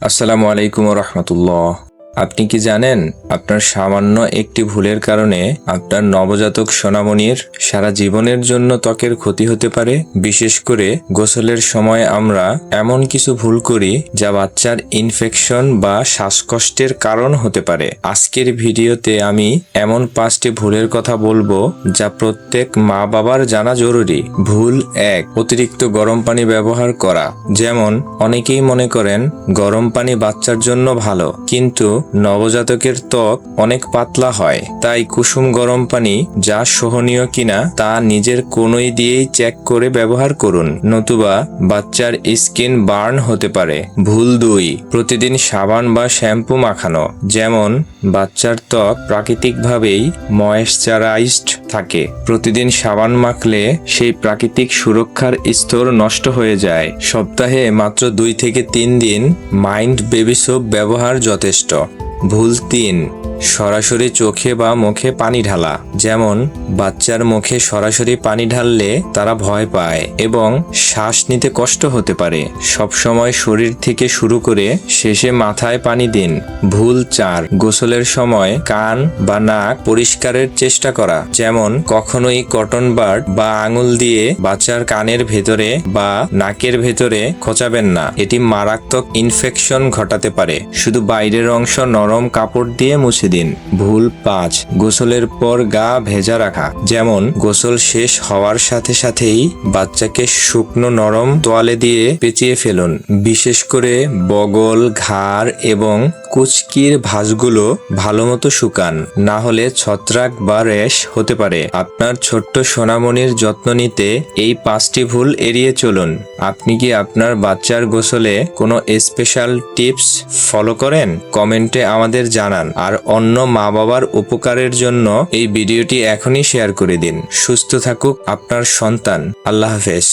আসসালামু আলাইকুম রহমতুল্লাহ। আপনি কি জানেন আপনার সামান্য একটি ভুলের কারণে আপনার নবজাতক সোনামণির সারা জীবনের জন্য ত্বকের ক্ষতি হতে পারে? বিশেষ করে গোসলের সময় আমরা এমন কিছু ভুল করি যা বাচ্চার ইনফেকশন বা শ্বাসকষ্টের কারণ হতে পারে। আজকের ভিডিওতে আমি এমন 5টি ভুলের কথা বলবো যা প্রত্যেক মা বাবার জানা জরুরি। ভুল 1, অতিরিক্ত গরম পানি ব্যবহার করা। যেমন অনেকেই মনে করেন গরম পানি বাচ্চার জন্য ভালো, কিন্তু নবজাতকের ত্বক অনেক পাতলা হয়, তাই কুসুম গরম পানি যা সহনীয় কিনা তা নিজের কনুই দিয়েই চেক করে ব্যবহার করুন, নতুবা বাচ্চার স্কিন বার্ন হতে পারে। ভুল 2, প্রতিদিন সাবান বা শ্যাম্পু মাখানো। যেমন বাচ্চার ত্বক প্রাকৃতিকভাবেই ময়েশ্চারাইজড থাকে, প্রতিদিন সাবান মাখলে সেই প্রাকৃতিক সুরক্ষার স্তর নষ্ট হয়ে যায়। সপ্তাহে মাত্র 2 থেকে 3 দিন মাইন্ড বেবি সোপ ব্যবহার যথেষ্ট। ভুল 3, সরাসরি চোখে বা মুখে পানি ঢালা। যেমন বাচ্চার মুখে সরাসরি পানি ঢাললে তারা ভয় পায় এবং শ্বাস নিতে কষ্ট হতে পারে। সবসময় শরীর থেকে শুরু করে শেষে মাথায় পানি দিন। ভুল 4, গোসলের সময় কান বা নাক পরিষ্কারের চেষ্টা করা। যেমন কখনোই কটন বাড বা আঙুল দিয়ে বাচ্চার কানের ভেতরে বা নাকের ভেতরে খোঁচাবেন না, এটি মারাত্মক ইনফেকশন ঘটাতে পারে। শুধু বাইরের অংশ নরম কাপড় দিয়ে মুছে দিন। ভুল 5, গোসলের পর গা ভেজা রাখা। যেমন গোসল শেষ হওয়ার সাথে সাথেই বাচ্চাকে শুকনো নরম তোয়ালে দিয়ে পেঁচিয়ে ফেলুন। বিশেষ করে বগল, ঘাড় এবং কুচকির ভাঁজগুলো ভালোমতো শুকান, না হলে ছত্রাক বা র্যাশ হতে পারে। আপনার ছোট্ট সোনামণির যত্ন নিতে এই 5টি ভুল এড়িয়ে চলুন। আপনি কি আপনার বাচ্চার গোসলে কোনো স্পেশাল টিপস ফলো করেন? কমেন্টে আমাদের জানান। আর অন্য মা বাবার উপকারের জন্য এই ভিডিওটি এখনই শেয়ার করে দিন। সুস্থ থাকুক আপনার সন্তান। আল্লাহ হাফেজ।